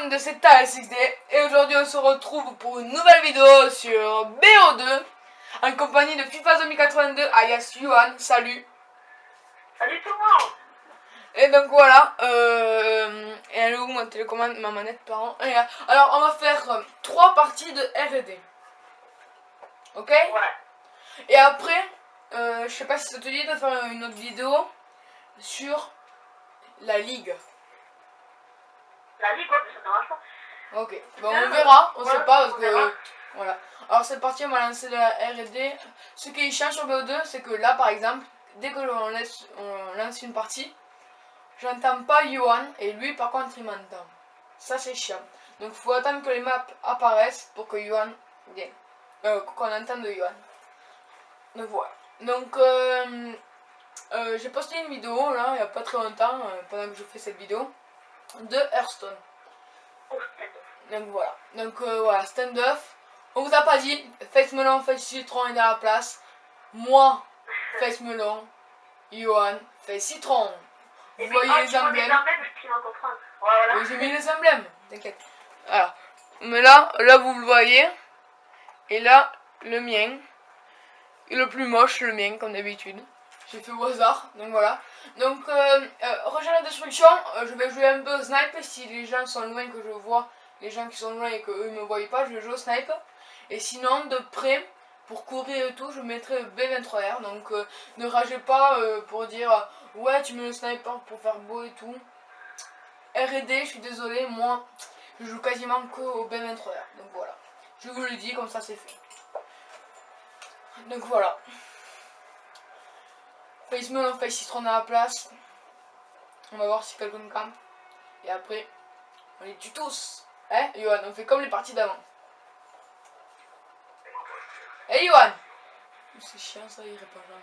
monde de cette ASXD et aujourd'hui on se retrouve pour une nouvelle vidéo sur BO2 en compagnie de FIFA 2082 alias Yuan. Salut. Salut tout le monde. Et donc voilà, et elle est où ma télécommande, ma manette pardon. Et, alors on va faire 3 parties de R&D. Ok. Ouais. Et après, je sais pas si ça te dit de faire une autre vidéo sur la ligue. La ligue, ouais, ça ne marche pas. Ok, bon on verra, on Ouais, sait pas parce on verra. que voilà. Alors c'est parti, on va lancer la R&D. Ce qui est chiant sur BO2, c'est que là par exemple, dès que on lance une partie, j'entends pas Johan et lui par contre il m'entend. Ça c'est chiant. Donc faut attendre que les maps apparaissent pour que Johan vienne. Qu'on entende Johan. Donc voilà. Donc j'ai posté une vidéo là il y a pas très longtemps, pendant que je fais cette vidéo, de Hearthstone. Donc voilà. Donc voilà, stand-off. On vous a pas dit, Face Melon, Face Citron est dans la place. Moi, Face Melon, Johan, Face Citron. Vous voyez les emblèmes. Voilà. Oui, j'ai mis les emblèmes, t'inquiète. Alors, mais là vous le voyez. Et là, le mien. Et le plus moche, le mien, comme d'habitude. J'ai fait au hasard, donc voilà. Donc, rejoins la destruction, je vais jouer un peu au snipe. Si les gens sont loin, que je vois les gens qui sont loin et qu'eux ne me voient pas, je vais jouer au snipe. Et sinon, de près, pour courir et tout, je mettrai B23R. Donc, ne ragez pas pour dire ouais, tu mets le sniper pour faire beau et tout. R&D, je suis désolé, moi, je joue quasiment que au B23R. Donc voilà, je vous le dis, comme ça c'est fait. Donc voilà. Face Melon, Face Citron à la place. On va voir si quelqu'un campe. Et après, on les tue tous. Hein, Johan, on fait comme les parties d'avant. Hey Johan. C'est chiant ça, il répond jamais.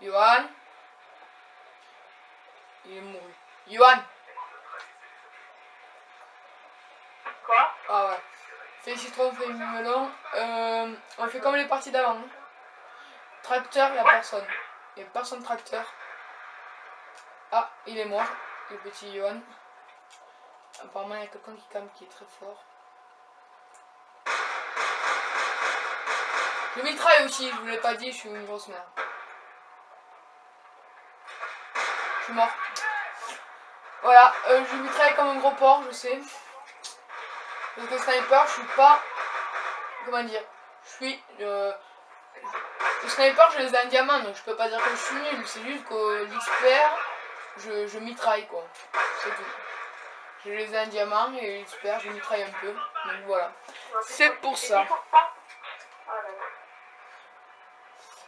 Johan. Il est mouru. Johan. Quoi? Ah ouais. Face Citron, Face Melon. On fait comme les parties d'avant. Hein. Tracteur, il n'y a personne. Il n'y a personne tracteur. Ah, il est mort. Le petit Johan. Apparemment, il y a quelqu'un qui campe qui est très fort. Je mitraille aussi, je vous l'ai pas dit, je suis une grosse merde. Je suis mort. Voilà, je mitraille comme un gros porc, je sais. Parce que sniper, je suis pas... Comment dire? Je suis... le sniper, je les ai en diamant, donc je peux pas dire que je suis nul. C'est juste que l'expert, je mitraille quoi. C'est tout. Je les ai en diamant et l'expert, je mitraille un peu. Donc voilà. C'est pour ça.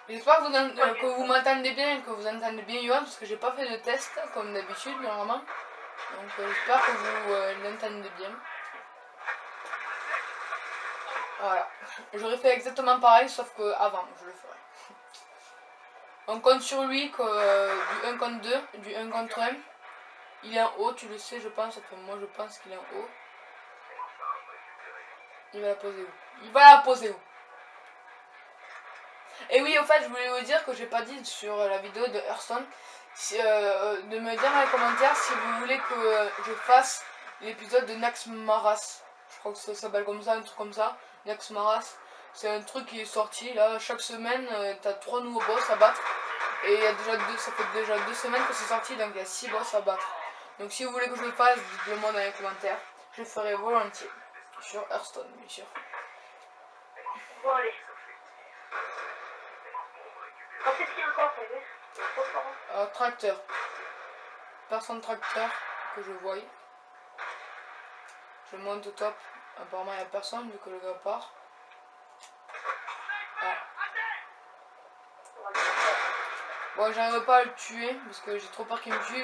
J'espère que vous m'entendez bien, que vous entendez bien Johan, parce que j'ai pas fait de test comme d'habitude normalement. Donc j'espère que vous l'entendez bien. Voilà. J'aurais fait exactement pareil, sauf que avant je le ferai. On compte sur lui que du 1 contre 2, du 1 contre 1. Il est en haut, tu le sais, je pense. Enfin, moi je pense qu'il est en haut. Il va la poser où? Il va la poser où? Et oui, au fait, je voulais vous dire que j'ai pas dit sur la vidéo de Hearthstone, de me dire dans les commentaires si vous voulez que je fasse l'épisode de Nax Maras. Je crois que ça s'appelle comme ça, un truc comme ça. Nax Maras. C'est un truc qui est sorti là. Chaque semaine, t'as 3 nouveaux boss à battre. Et il y a déjà ça fait déjà 2 semaines que c'est sorti, donc il y a 6 boss à battre. Donc si vous voulez que je le fasse, dites-le moi dans les commentaires. Je le ferai volontiers. Sur Hearthstone, bien sûr. Bon, allez. Qu'est-ce qu'il y a encore, Tracteur. Personne tracteur que je voie. Je monte au top. Apparemment il n'y a personne vu que le gars part. Ah. Bon, j'arrive pas à le tuer parce que j'ai trop peur qu'il me tue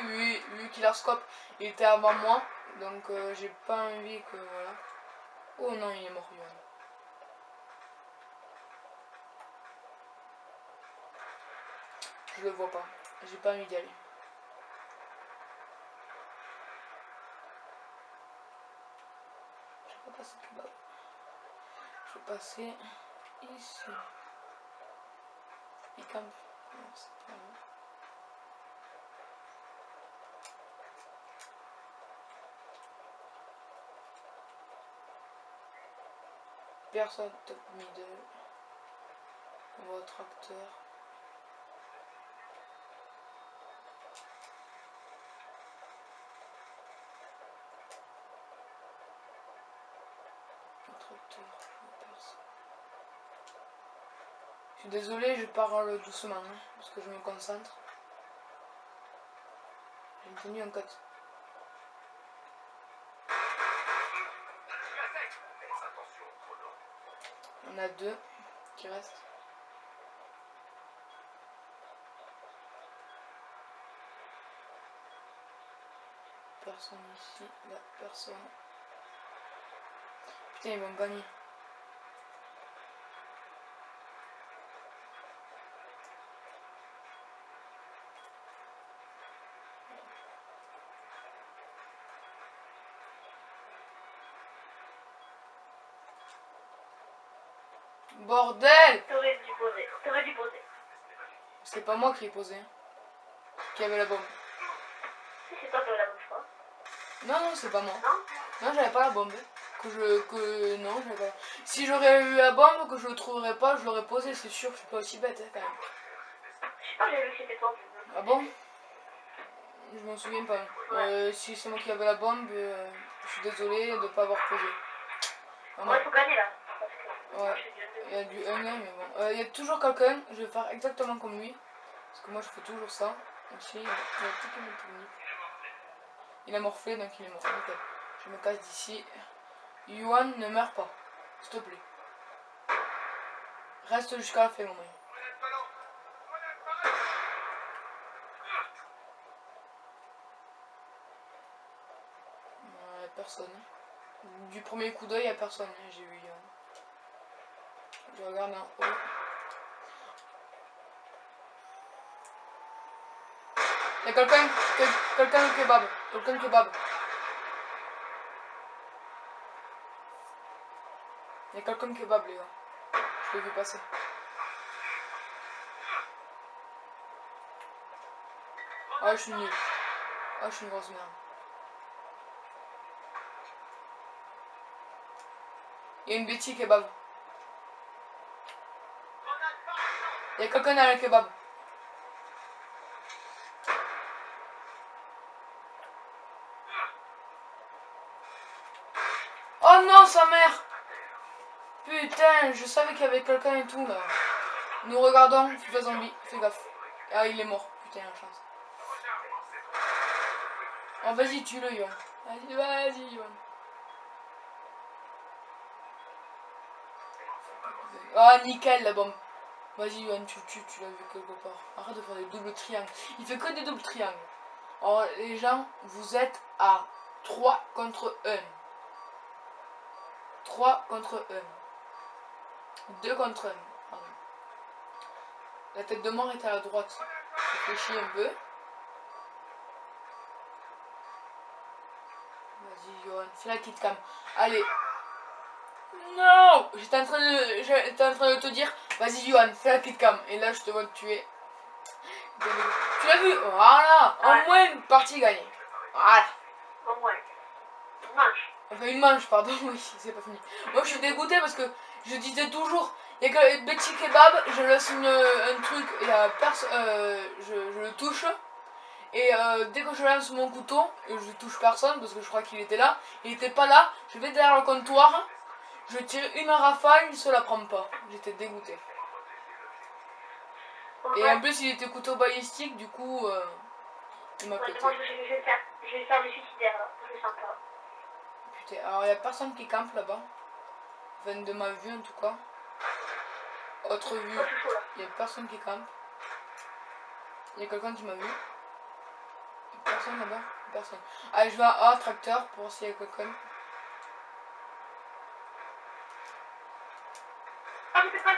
vu qu'il a scope. Il était avant moi. Donc j'ai pas envie que voilà. Oh non, il est mort Johan. Je le vois pas. J'ai pas envie d'y aller. Je vais pas passer plus bas. Je vais passer ici. Il campe. Non, c'est pas vrai. personne top middle. On va au tracteur. Je suis désolé, je parle doucement hein, parce que je me concentre. J'ai tenu un cote. On a 2 qui restent. Personne ici, là, personne. Putain, ils vont gagner. Bordel! T'aurais dû poser. T'aurais dû poser. C'est pas moi qui ai posé. Qui avait la bombe. Si c'est toi qui avais la bonne fois. Non, non, c'est pas moi. Non? Non, j'avais pas la bombe. Non, j'avais pas. Si j'aurais eu la bombe, que je le trouverais pas, je l'aurais posé, c'est sûr. Je suis pas aussi bête, hein, quand même. Je sais pas, j'ai vu que c'était toi. Ah bon? Je m'en souviens pas. Si c'est moi qui avais la bombe, je suis désolé de pas avoir posé. Vraiment. Ouais, faut gagner là. Parce que Ouais. moi, je suis déjà Il y a du 1 mais bon. Il y a toujours quelqu'un, je vais faire exactement comme lui. Parce que moi je fais toujours ça. Ici, il a toutes mes techniques. Il a morflé donc il est mort. Nickel. Je me casse d'ici. Yuan, ne meurs pas. S'il te plaît. Reste jusqu'à la fin, mon mec. Personne. Du premier coup d'œil, il n'y a personne. J'ai vu. Je regarde en haut. Il y a quelqu'un kebab. Quelqu'un kebab. Il y a quelqu'un kebab, les gars. Je l'ai vu passer. Ah, je suis nul. Ah, je suis une grosse merde. Il y a une Betty kebab. Il y a quelqu'un à la kebab. Oh non, sa mère! Putain, je savais qu'il y avait quelqu'un et tout là. Nous regardons, FIFA Zombie, fais gaffe. Ah, il est mort, putain, la chance. Oh, vas-y, tue-le, Yohan. Vas-y, Yohan. Ah, nickel la bombe. Vas-y, Yohan, tu l'as vu quelque part. Arrête de faire des doubles triangles. Il fait que des doubles triangles. Alors, les gens, vous êtes à 3 contre 1. 3 contre 1. 2 contre 1. Pardon. La tête de mort est à la droite. Réfléchis un peu. Vas-y, Johan, fais la petite cam. Allez. Non! J'étais en train de te dire, vas-y, Johan, fais la petite cam. Et là, je te vois te tuer. Tu l'as vu? Voilà! Au moins une partie gagnée. Voilà. Au moins. Une manche. Enfin, une manche, pardon, oui, c'est pas fini. Moi, je suis dégoûté parce que je disais toujours, il y a que Betty Kebab, je laisse un truc, et je le touche. Et dès que je lance mon couteau, je touche personne parce que je crois qu'il était là. Il était pas là, je vais derrière le comptoir, je tire une rafale, il se la prend pas. J'étais dégoûté. Et en plus, il était couteau balistique, du coup, il m'a pété. Moi, je vais faire du suicidaire là. Je le sens pas. Putain, alors il y a personne qui campe là-bas. Enfin, de ma vue en tout cas. Autre vue, il y a personne qui campe. Il y a quelqu'un qui m'a vu. Personne là-bas? Personne. Allez, je vais à A, tracteur, pour voir s'il y a quelqu'un. Ah, je sais pas.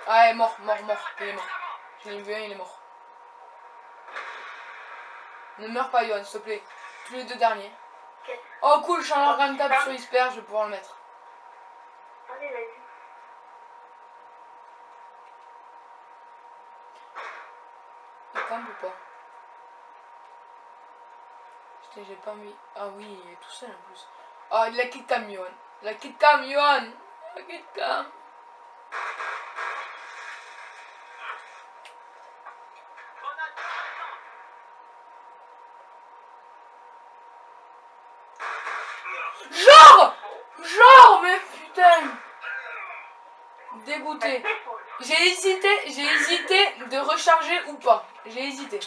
Ah, il est mort. Il est mort. J'en ai vu un, il est mort. Ne meurs pas, Yohan, s'il te plaît. Tous les deux derniers. Okay. Oh, cool, je suis en organe cap sur Isper, je vais pouvoir le mettre. Allez, vas-y. Il campe ou pas? Putain, j'ai pas mis. Ah oui, il est tout seul en plus. Ah, il a quitté Yohan. La kit cam, Johan. La kit cam. Genre, mais putain. Dégoûté. J'ai hésité de recharger ou pas. J'ai hésité.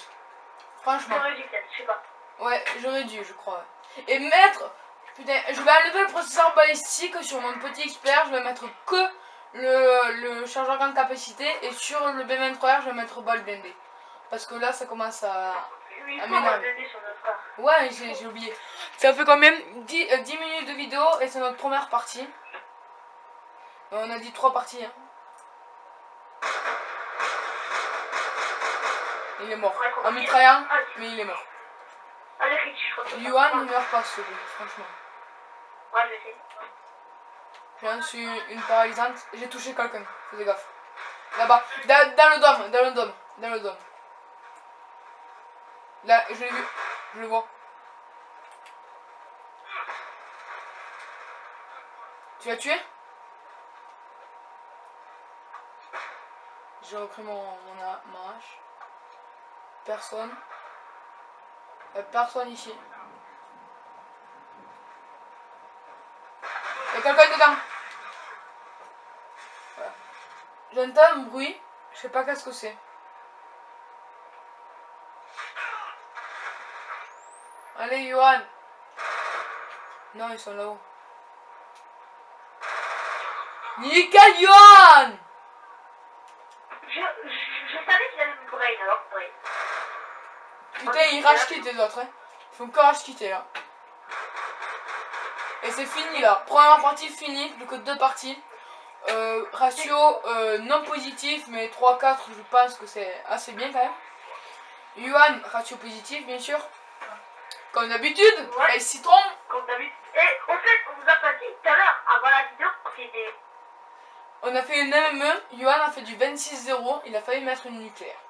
Franchement. J'aurais dû peut-être, je sais pas. Ouais, j'aurais dû, je crois. Et mettre... Putain, je vais enlever le processeur balistique sur mon petit expert. Je vais mettre que le chargeur grande capacité. Et sur le B23R, je vais mettre balle blindée. Parce que là, ça commence à m'énerver. Sur notre frère. Ouais, j'ai oublié. Ça fait quand même 10 minutes de vidéo et c'est notre première partie. On a dit 3 parties. Hein. Il est mort. En mitraillant, mais il est mort. Allez, Rich, je crois que Yuan ne meurt pas ce coup, franchement. Ouais, je sais. J'ai reçu une paralysante. J'ai touché quelqu'un. Fais gaffe. Là-bas. Dans le dôme. Dans le dôme. Dans le dôme. Là, je l'ai vu. Je le vois. Tu l'as tué? J'ai repris ma hache. Personne. Personne ici. Il y a quelqu'un dedans. Voilà. J'entends un bruit. Je sais pas qu'est-ce que c'est. Allez, Johan. Non, ils sont là-haut. Nickel, Johan. Je savais qu'il avait une brain, alors brain. Putain, ils rage quittent les autres. Hein. Ils font que rage quitter là. Et c'est fini là. Première partie finie, plus que 2 parties. Ratio non positif, mais 3-4, je pense que c'est assez bien quand même. Yuan, ratio positif, bien sûr. Comme d'habitude, Ouais. et citron. Comme d'habitude. Et au fait, on vous a pas dit tout à l'heure, avant la vidéo, c'était. On a fait une MME. Yuan a fait du 26-0. Il a failli mettre une nucléaire.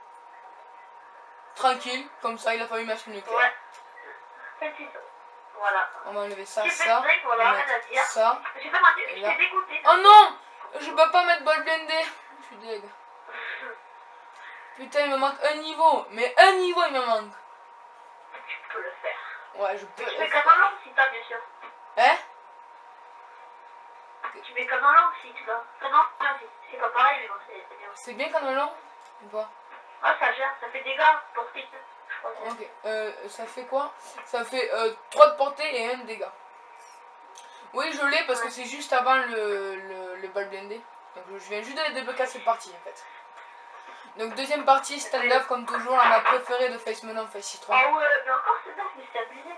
Tranquille, comme ça, il a failli mettre une nucléaire. Ouais. 26. Voilà. On va enlever ça, J'ai fait ça. le break, voilà, On va rien à mettre dire. ça. J'ai pas menti, Et je là. t'ai dégoûté. Oh non! Je peux pas mettre ball blindé. Je suis deg. Putain, il me manque un niveau. Mais un niveau, il me manque. Tu peux le faire. Ouais, je peux. Tu mets comme un long si t'as, bien sûr. Hein? Tu mets comme un long si tu l'as. Non, c'est pas pareil, mais bon, c'est bien. C'est bien comme un long? Ou pas? Ah, ça gère, ça fait dégâts, portée, je crois. Ok. Ça fait quoi? Ça fait 3 de portée et 1 de dégâts. Oui, je l'ai parce que c'est juste avant le ball blindé. Donc je viens juste de débloquer cette partie en fait. Donc deuxième partie, stand-up comme toujours, la map préférée de Face Melon, Face Citron. Ah ouais, mais encore c'est dingue, mais c'est abusé.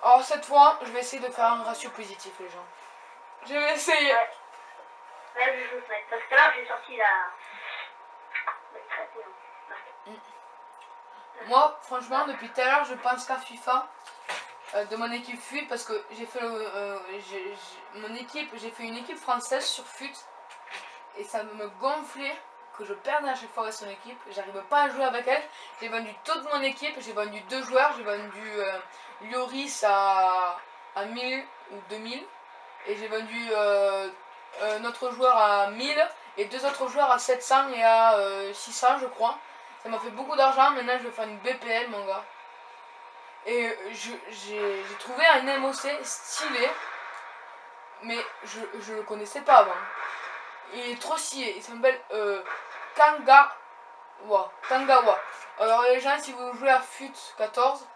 Alors cette fois, je vais essayer de faire un ratio positif les gens. Je vais essayer. Ouais. Là, je joue Snake. Parce que là, j'ai sorti la traité. Moi, franchement, depuis tout à l'heure, je pense qu'à FIFA de mon équipe FUT parce que j'ai fait j'ai fait une équipe française sur FUT et ça me gonflait que je perde à chaque fois avec son équipe. J'arrive pas à jouer avec elle. J'ai vendu toute mon équipe, j'ai vendu 2 joueurs, j'ai vendu Lloris à 1000 ou 2000 et j'ai vendu un autre joueur à 1000 et 2 autres joueurs à 700 et à 600 je crois. Ça m'a fait beaucoup d'argent, maintenant je vais faire une BPL mon gars. Et j'ai trouvé un MOC stylé, mais je le connaissais pas avant. Il est trop stylé, il s'appelle Kangawa. Alors les gens, si vous jouez à FUT 14,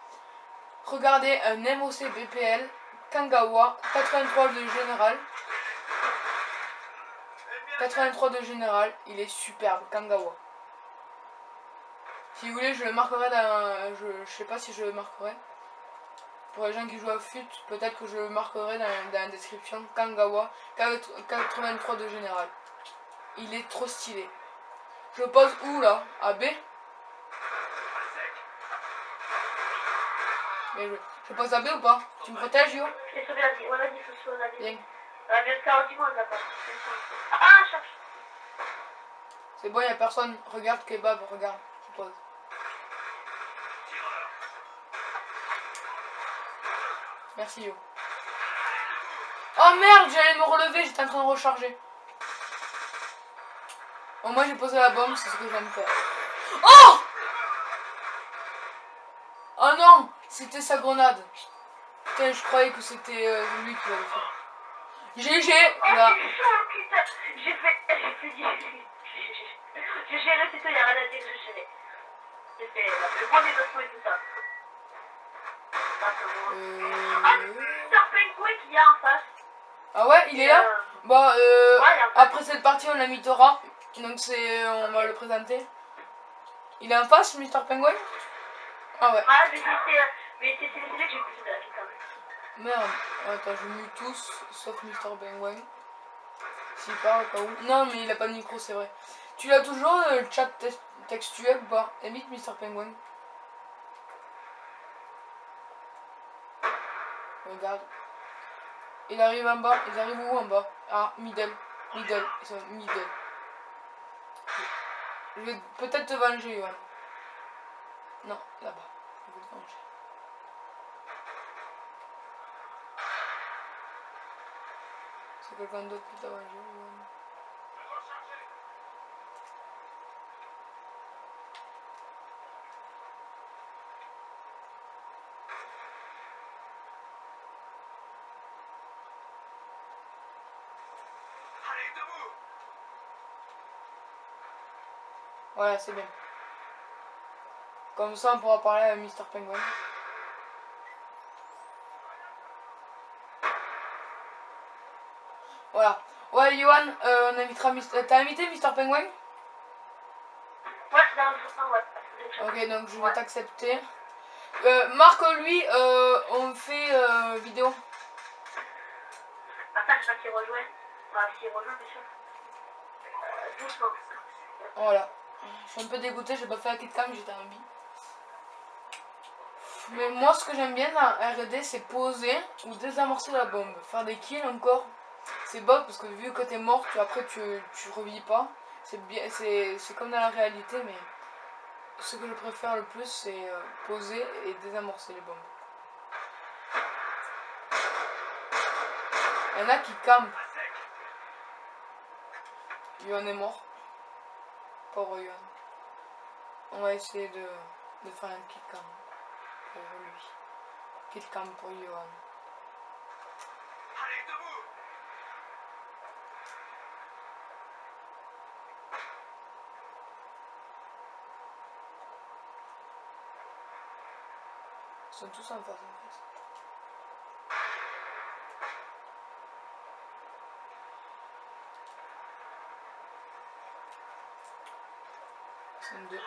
regardez un MOC BPL Kangawa, 83 de général. 83 de général, il est superbe, Kangawa. Si vous voulez, je le marquerai dans... Je sais pas si je le marquerai. Pour les gens qui jouent à FUT, peut-être que je le marquerai dans la description. Kangawa, 83 de général. Il est trop stylé. Je pose où là? À B? Bien joué. Je pose à B ou pas? Tu me protèges, yo? Je t'ai sauvé la vie. Voilà, il faut sauver la vie. Bien. Bien sûr, dis-moi, on l'a pas. Ah, cherche. C'est bon, y'a personne. Regarde Kebab, regarde. Je pose. Merci, yo. Oh merde, j'allais me relever, j'étais en train de recharger. Bon, moi j'ai posé la bombe, c'est ce que je viens de faire. Oh! Oh non, c'était sa grenade. Putain, je croyais que c'était lui qui l'avait fait. GG, Oh, là. c'est chaud, putain. J'ai géré, c'est tout, il y a rien à dire, j'ai géré. J'ai fait le bon déplacement et tout ça. Ah, Mr. Penguin qui est en face. Ah ouais, il est là. Bah, Ouais, il est en face. après cette partie, on a mis Tora. Donc on va le présenter. Il est en face, Mr. Penguin? Ah ouais. Ah, mais c'est lui que j'ai poussé de la putain. Merde. Attends, je mute tous, sauf Mr. Penguin. S'il parle au cas où. Non, mais il a pas de micro, c'est vrai. Tu l'as toujours le chat textuel ou pas? Évite Mr. Penguin. Regarde. Il arrive en bas. Ils arrivent où en bas? Ah, middle. Middle. Ils sont middle. Je vais peut-être te venger, Yohan. Non, là-bas. Je vais te venger. C'est quelqu'un d'autre qui t'a vengé, Yohan. Voilà, c'est bien. Comme ça, on pourra parler à Mr. Penguin. Voilà. Ouais, Yohan, on invitera Mr. T'as invité Mr. Penguin? Ouais, dans le sens, ouais. Ok, donc je vais t'accepter. Marc, lui, on fait vidéo. Enfin, je sais pas s'il rejoint. Enfin, s'il rejoint, bien sûr. Doucement. Voilà. Je suis un peu dégoûté, j'ai pas fait la kitcam, j'étais en bi. Mais moi, ce que j'aime bien dans R&D, c'est poser ou désamorcer la bombe. Faire des kills encore. C'est bon parce que vu que t'es mort, après tu revis pas. C'est bien, c'est comme dans la réalité, mais ce que je préfère le plus, c'est poser et désamorcer les bombes. Il y en a qui campent. Yohan est mort. Pauvre Yohan. On va essayer de faire un kill cam pour lui. Kill cam pour Yohan. Ils sont tous en face en fait. Ils sont deux.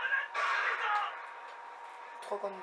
3 contre 2.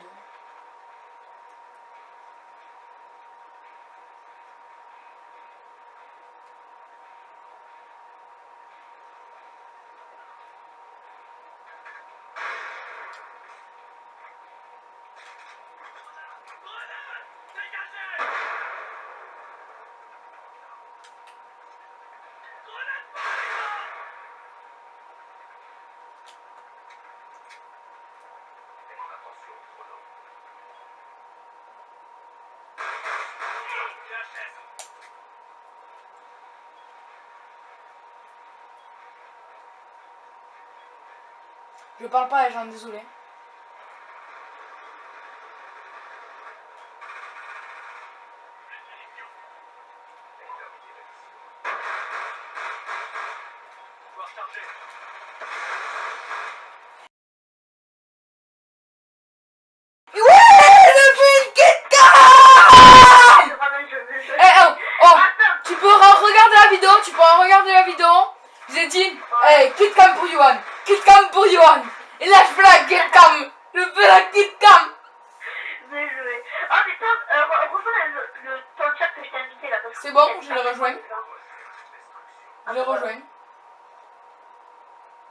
Je parle pas à les gens, désolé. Tu pourras regarder la vidéo, J'ai dit, hey, KitKam pour Yohan, KitKam pour Yohan. Et là, je fais la KitKam, Bien joué. Ah, mais toi, rejoins ton chat que je t'ai invité là. C'est bon, je le rejoins. Je le rejoins.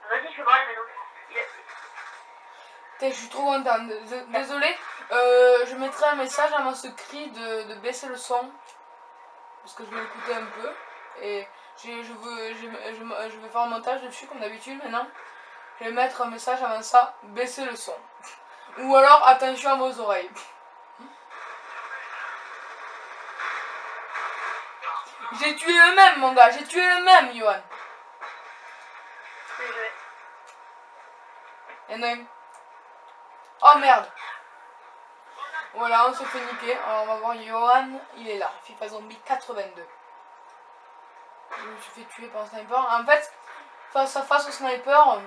Vas-y, je vais voir maintenant. Je suis trop contente. Désolé, je mettrai un message à mon secret de baisser le son. Parce que je vais l'écouter un peu. Et je vais faire un montage dessus comme d'habitude maintenant. Je vais mettre un message avant ça, baisser le son. Ou alors attention à vos oreilles. J'ai tué le même, mon gars. J'ai tué le même, Johan. C'est joué. Et non. Oh merde. Voilà, on se fait niquer. Alors on va voir Johan. Il est là. FIFA Zombie 82. Je me suis fait tuer par un sniper. En fait, face à face au sniper,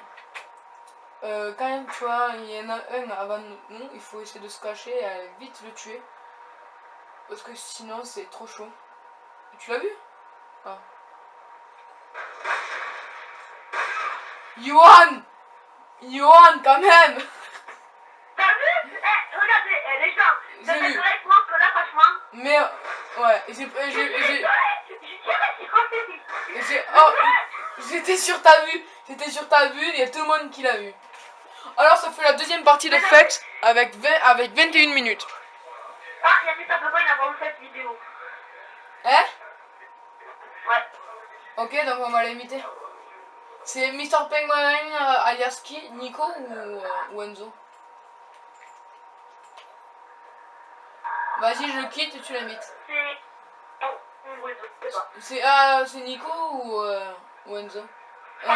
quand même, tu vois, il y en a un avant nous. Il faut essayer de se cacher et aller vite le tuer. Parce que sinon, c'est trop chaud. Tu l'as vu? Ah. Johan! Johan, quand même! T'as vu? Eh, regardez, les gens, J'ai c'est vu. vrai que là, franchement. Mais, ouais, j'étais sur ta vue. J'étais sur ta vue, il y a tout le monde qui l'a vu. Alors, ça fait la deuxième partie de fête avec 21 minutes. Ah, il y a des tableaux, il a vraiment fait cette vidéo. Hein? Ouais. Ok, donc on va l'inviter. C'est Mister Penguin alias qui? Nico ou Enzo? Vas-y, je le quitte et tu l'invites. C'est. Oh, oui, je sais pas. C'est Nico ou Enzo? Je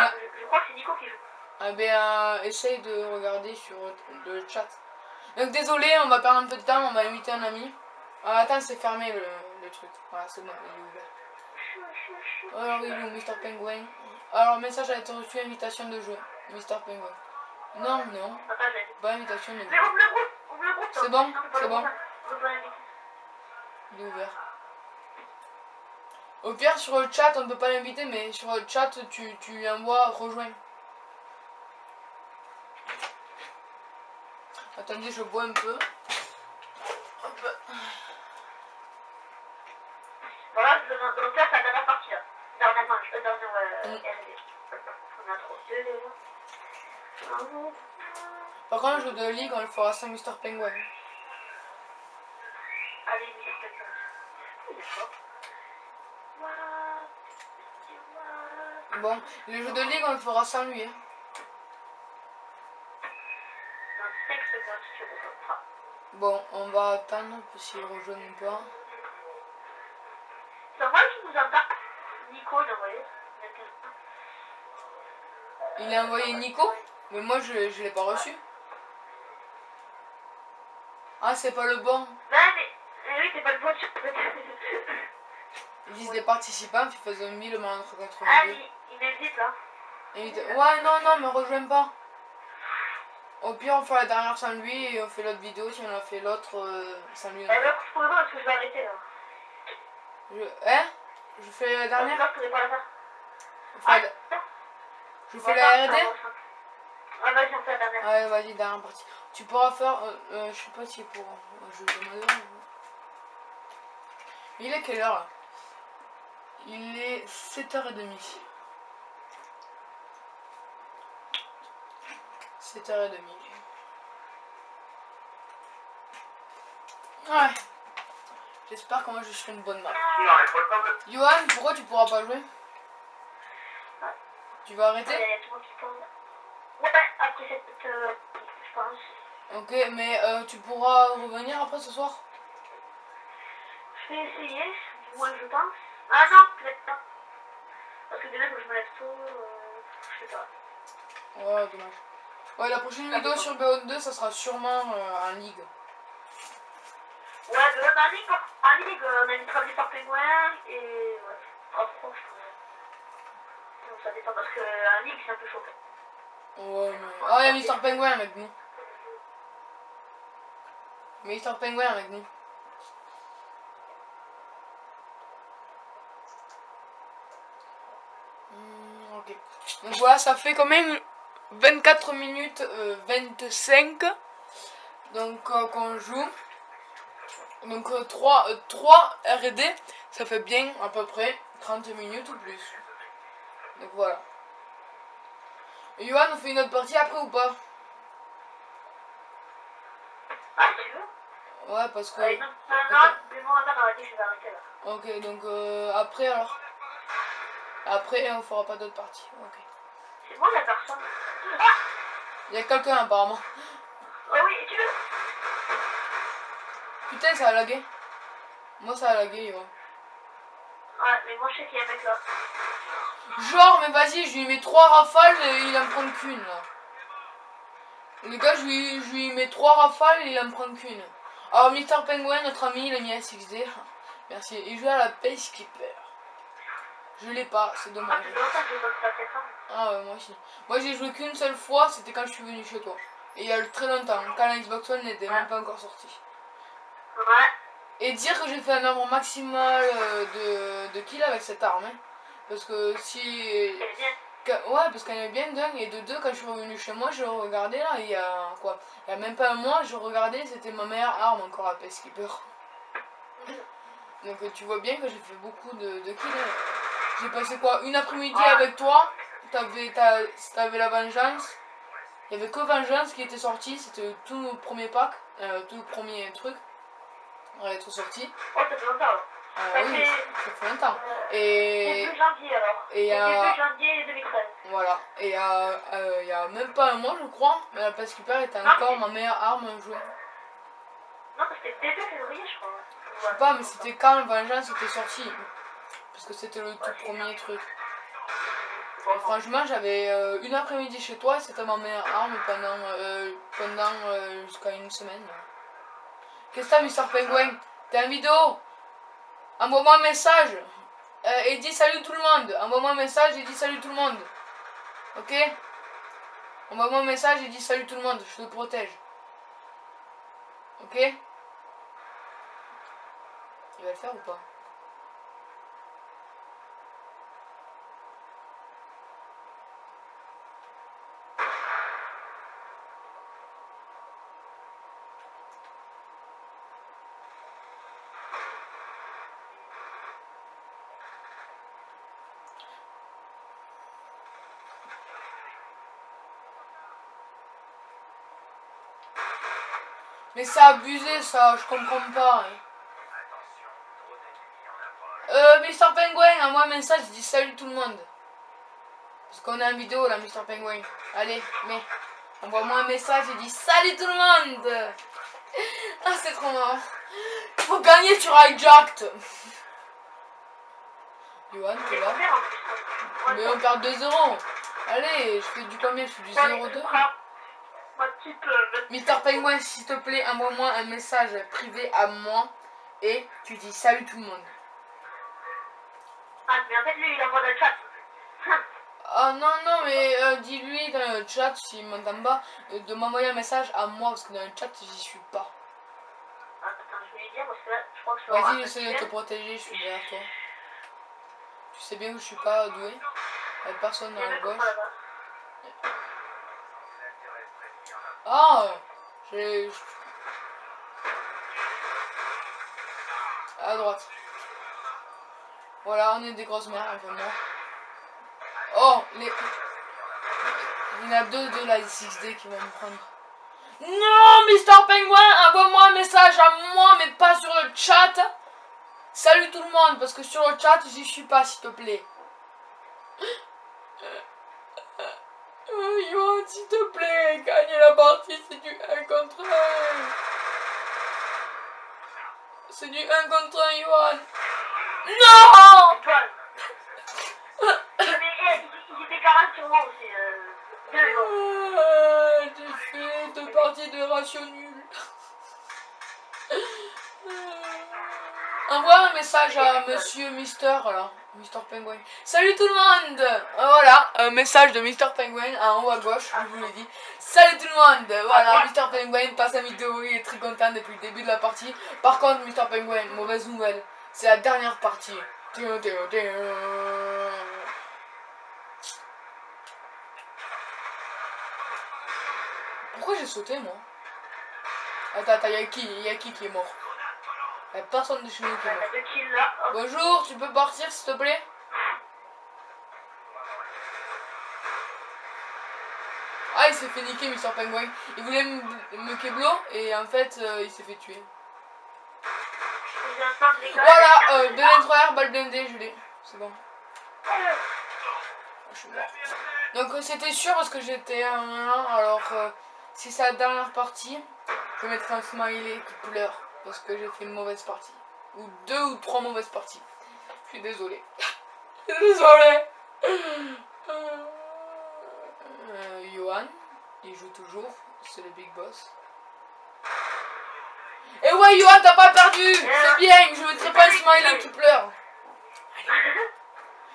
crois que c'est Nico qui joue. Ah ben, essaye de regarder sur le chat. Donc désolé, on va perdre un peu de temps, on va inviter un ami. Ah, attends, c'est fermé le truc. Voilà, c'est bon, il est ouvert. Alors oui, où Mister Penguin. Alors message a été reçu, invitation de jouer. Mister Penguin. Non, non, Attends, j'ai. pas invitation de Mais jouer. ouvre le groupe. C'est bon, Non, c'est bon. On peut pas l'inviter. Il est ouvert. Au pire, sur le chat, on ne peut pas l'inviter, mais sur le chat, tu lui envoies rejoindre. Attendez, je bois un peu. Hop. Voilà, donc là, c'est la dernière partie là. Dernière manche, R&D. On a trop. Deux déjà. Par contre, le jeu de ligue, on le fera sans Mister Penguin. Allez, Mister Penguin. Il est fort. Bon, le jeu de ligue, on le fera sans lui. Hein. Dans 5 secondes, tu reprendras. Bon, on va attendre s'il rejoint ou pas. C'est moi qui nous entend. Nico, il a envoyé. Il a envoyé Nico, mais moi je l'ai pas reçu. Ah, c'est pas le bon. Mais oui, c'est pas le bon. Ils disent des participants, FIFA Zombie, le mal entre Ah, 82. il m'invite là. Ouais, non, mais rejoins pas. Au pire, on fera la dernière sans lui et on fait l'autre vidéo si on a fait l'autre sans lui. Alors, je pourrais pas parce que je vais arrêter là. Hein? Je fais la dernière? Non, je pourrais pas la faire. Je fais la R&D? Ah, vas-y, on fait la dernière. Ouais, vas-y, dernière partie. Tu pourras faire... je sais pas si pour... Je vais demander. Il est quelle heure là? Il est 7h30. 7h30. Ouais. J'espère que moi je serai une bonne map. Johan, pourquoi tu pourras pas jouer? Tu vas arrêter? Ouais, après cette... je pense. Ok, mais tu pourras revenir après ce soir? Je vais essayer, du moins je pense. Ah non, peut-être pas. Parce que demain, faut que je me lève tôt, je sais pas. Ouais, dommage. Ouais, la prochaine vidéo sur BO2, ça sera sûrement en ligue. Ouais, en ligue, on a une traversée par pingouin et... Ouais, en France, donc ça dépend parce que en ligue, c'est un peu chaud. Ouais, mais... Ah, il y a Mister Penguin avec nous. Mister Penguin avec nous. Ok. Donc voilà, ça fait quand même 24 minutes 25. Donc qu'on joue. Donc 3 R&D, ça fait bien à peu près 30 minutes ou plus. Donc voilà. Et Johan, on fait une autre partie après ou pas? Ah, tu veux? Ouais, parce que... Non, mais moi, ma mère a dit que je vais arrêter là. Ok, donc après alors. Après, on fera pas d'autres parties. Ok. C'est moi la personne. Ah! Il y a quelqu'un apparemment. Oh oui, tu veux? Putain, ça a lagué. Moi, ça a lagué, Johan. Ouais, mais moi je sais qu'il y a un mec là. Genre, mais vas-y, je lui mets 3 rafales et il en prend qu'une là. Le gars, je lui mets 3 rafales et il en prend qu'une. Alors, Mister Penguin, notre ami, il a mis SXD. Merci. Il joue à la Peacekeeper. Je l'ai pas, c'est Ah, dommage. c'est longtemps que j'ai pas fait ça. Ah ouais, moi aussi. Moi, j'ai joué qu'une seule fois, c'était quand je suis venu chez toi. Et il y a très longtemps, quand la Xbox One n'était même pas encore sortie. Ouais. Et dire que j'ai fait un nombre maximal de kills avec cette arme. Hein. Parce que si. C'est bien. Ouais, parce qu'elle est bien dingue. Et de deux, quand je suis revenu chez moi, je regardais là, il y a quoi? Il y a même pas un mois, je regardais, c'était ma meilleure arme encore à Peacekeeper. Donc tu vois bien que j'ai fait beaucoup de kills. Hein. J'ai passé quoi? Une après-midi avec toi. T'avais la vengeance. Il y avait que Vengeance qui était sorti, c'était le tout premier pack, tout le premier truc à être sorti. Oh, ça fait longtemps. Oui, ça fait longtemps. Et début janvier alors. Et début janvier 2013. voilà. Et il y a même pas un mois, je crois, mais la Peacekeeper était encore ma meilleure arme à jouer. Non, c'était début février, je crois. Je sais pas, mais c'était quand Vengeance était sorti. Parce que c'était le tout premier truc. Et franchement, j'avais une après-midi chez toi et c'était ma meilleure arme pendant jusqu'à une semaine. Qu'est-ce que t'as, Mister Penguin? T'es en vidéo? Envoie-moi un message et dis salut tout le monde. Envoie-moi un message et dis salut tout le monde. Ok? Envoie-moi un message et dis salut tout le monde. Je te protège. Ok? Il va le faire ou pas? Mais c'est abusé ça, je comprends pas. Hein. Mister Penguin, envoie un message, dis salut tout le monde. Parce qu'on a une vidéo là, Mister Penguin. Allez, mais envoie-moi un message et dis salut tout le monde. Ah, c'est trop marrant. Faut gagner sur Hijacked. Johan, t'es là? Mais on perd 2 €. Allez, je fais du combien? Je fais du 0,2. Mister Penguin, s'il te plaît, envoie-moi un message privé à moi et tu dis salut tout le monde. Ah, mais en fait, lui, il envoie dans le chat. Ah non, non, mais dis-lui dans le chat, s'il m'entend pas, de m'envoyer un message à moi parce que dans le chat, j'y suis pas. Attends, je vais lui dire parce que là, je crois que je Vas-y, essaie de te protéger, je suis derrière toi. Tu sais bien que je suis pas doué. Il y a personne dans la gauche. Ah, j'ai... À droite. Voilà, on est des grosses mères, un peu moi. Oh, les... Il y en a deux de la 6D qui vont me prendre. Non, Mister Penguin, envoie-moi un message à moi, mais pas sur le chat. Salut tout le monde, parce que sur le chat, j'y suis pas, s'il te plaît. Yoann, s'il te plaît, gagne la partie, c'est du 1 contre 1. C'est du 1 contre 1, Yoann. Non! Il était 40 sur moi aussi. J'ai fait 2 parties de ratio nul. Envoie un message à Monsieur Mister, là. Mister Penguin. Salut tout le monde! Voilà, un message de Mister Penguin en haut à gauche, je vous l'ai dit. Salut tout le monde! Voilà, Mister Penguin passe la vidéo, il est très content depuis le début de la partie. Par contre, Mister Penguin, mauvaise nouvelle, c'est la dernière partie. Pourquoi j'ai sauté, moi? Attends, y'a qui est mort? Y'a personne de chez nous qui est mort. Bonjour, tu peux partir s'il te plaît? Ah, il s'est fait niquer, Mister Penguin. Il voulait me keblo et en fait, il s'est fait tuer. Voilà, B23R, balle blindée, je l'ai. C'est bon. Je suis mort. Donc c'était sûr parce que j'étais un 1, alors si c'est la dernière partie, je mettrai un smiley qui pleure parce que j'ai fait une mauvaise partie. Ou 2 ou 3 mauvaises parties. Je suis désolé. Désolé. Johan, il joue toujours. C'est le big boss. Et ouais, Johan, t'as pas perdu. C'est bien. Je mettrai pas un smiley qui pleure.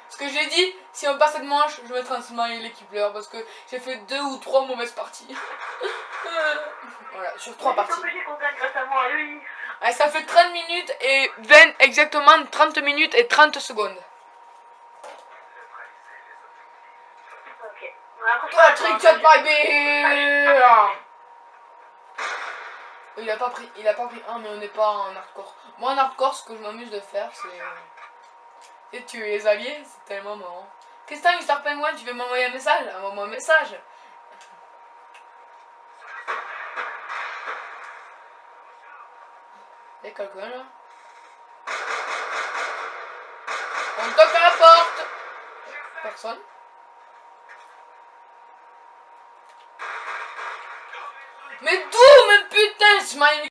Ce que j'ai dit, si on passe cette manche, je mettrai un smiley qui pleure parce que j'ai fait 2 ou 3 mauvaises parties. Voilà, sur 3 parties. Et ça fait 30 minutes et 20, exactement 30 minutes et 30 secondes. Ok. Toi, trickshot baby. Il a pas pris 1, mais on n'est pas en hardcore. Moi en hardcore, ce que je m'amuse de faire, c'est tuer les alliés, c'est tellement marrant. Qu'est-ce que t'as, Mister Penguin? Tu veux m'envoyer un message? Envoie-moi un message. Y'a quelqu'un là? On toque à la porte. Personne. Mais d'où, même putain, smiley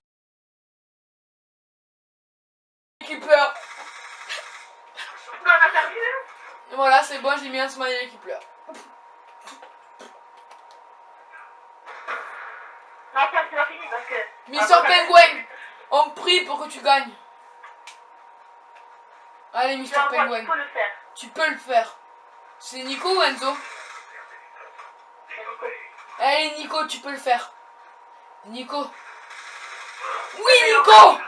qui pleure. On a perdu. Voilà, c'est bon, j'ai mis un smiley qui pleure. Non, ça c'est pas fini parce que... Mister Penguin, on prie pour que tu gagnes. Allez, Mister Penguin. Tu peux le faire. Tu peux le faire. C'est Nico ou Enzo? Allez, Nico, tu peux le faire. Nico. Oui, Nico.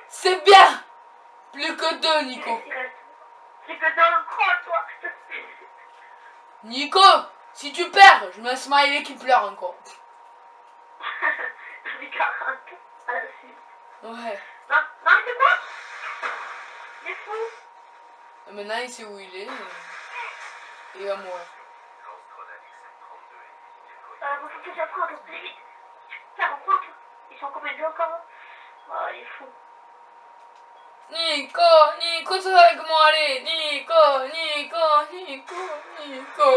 C'est bien. Plus que 2, Nico. C'est que dans le crâne, toi. Nico, si tu perds, je mets un smiley qui pleure encore. J'ai 40 à la suite. Ouais. Non, mais c'est quoi? Il est fou. Maintenant, il sait où il est. Il va mourir. Vous faut que j'apprenne, donc très vite. Ça rencontre. Ils sont combien de gens encore? Oh, il est fou. Nico, Nico, tu vas avec moi, allez. Nico, Nico, Nico, Nico,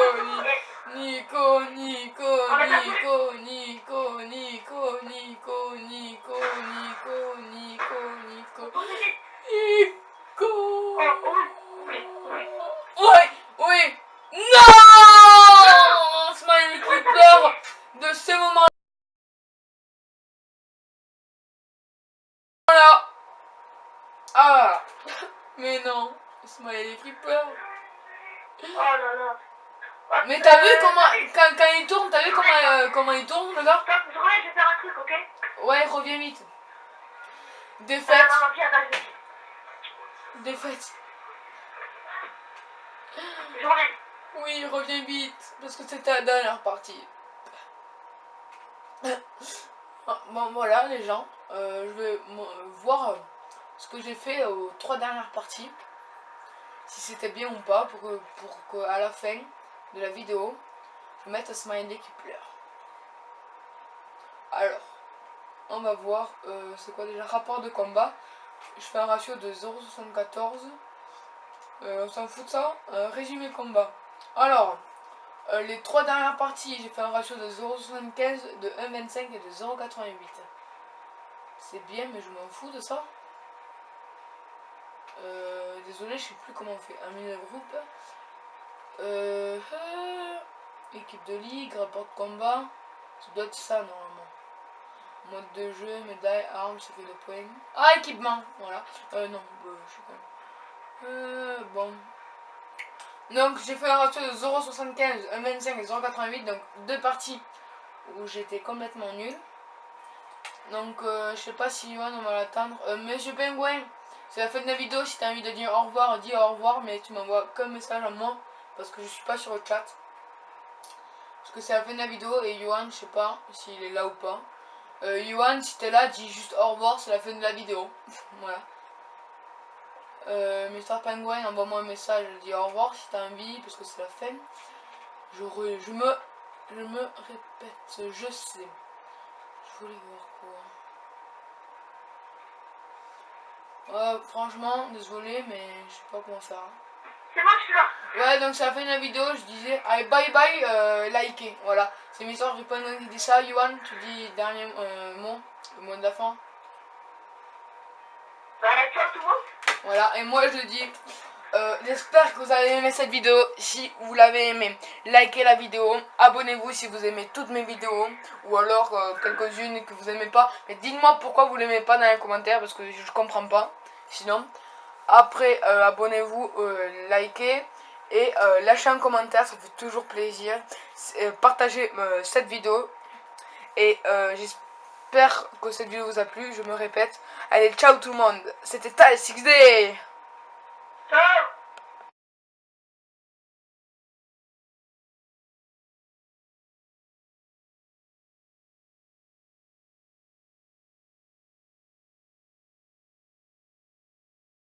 Nico, Nico, Nico, Nico, Nico, Nico, Nico, Nico, Nico, Nico, Nico, Nico. Oui, oui. Non! Smiley qui pleure de ce moment-là. Ah! Mais non, Smiley qui pleure. Oh là là. Mais t'as vu comment, quand il tourne, t'as vu comment il tourne, le gars? Stop, je reviens, je vais faire un truc, ok? Ouais, reviens vite. Défaite. Non, viens, là, Défaite. je reviens. Oui, reviens vite, parce que c'était la dernière partie. Bon, voilà, les gens. Je vais voir ce que j'ai fait aux 3 dernières parties. Si c'était bien ou pas, pour que à la fin de la vidéo, je mette un smiley qui pleure. Alors, on va voir, c'est quoi déjà? Rapport de combat. Je fais un ratio de 0,74. On s'en fout de ça. Résumé combat. Alors, les 3 dernières parties, j'ai fait un ratio de 0,75, de 1,25 et de 0,88. C'est bien, mais je m'en fous de ça. Désolé, je sais plus comment on fait. Un milieu de groupe. Équipe de ligue, rapport de combat. Ça doit être ça normalement. Mode de jeu, médaille, armes, c'est que de points. Ah, équipement, voilà. Non, je suis con. Bon. Donc j'ai fait un ratio de 0,75, 1,25 et 0,88. Donc 2 parties où j'étais complètement nul. Donc je sais pas si Yohan on va l'attendre. Monsieur Penguin, c'est la fin de la vidéo. Si t'as envie de dire au revoir, dis au revoir. Mais tu m'envoies comme message à moi. Parce que je suis pas sur le chat. Parce que c'est la fin de la vidéo. Et Yohan, je sais pas s'il est là ou pas. Yohan, si t'es là, dis juste au revoir. C'est la fin de la vidéo. Voilà. Mister Penguin, envoie-moi un message. Dis au revoir si t'as envie. Parce que c'est la fin. Je me répète. Je sais. Je voulais voir quoi. Franchement, désolé, mais je sais pas comment faire. C'est moi, je suis là. Ouais, donc c'est la fin de la vidéo. Je disais, allez, bye bye, likez. Voilà, c'est Mister Penguin qui dit ça. Yohan, tu dis dernier mot, le mot de la fin. Bah, ciao tout le monde. Voilà, et moi je dis J'espère que vous avez aimé cette vidéo. Si vous l'avez aimé, likez la vidéo, abonnez-vous si vous aimez toutes mes vidéos, ou alors quelques-unes que vous aimez pas. Mais dites-moi pourquoi vous l'aimez pas dans les commentaires, parce que je comprends pas. Sinon, après abonnez-vous, likez et lâchez un commentaire, ça fait toujours plaisir. Partagez cette vidéo et j'espère que cette vidéo vous a plu. Je me répète. Allez, ciao tout le monde. C'était Tal6D.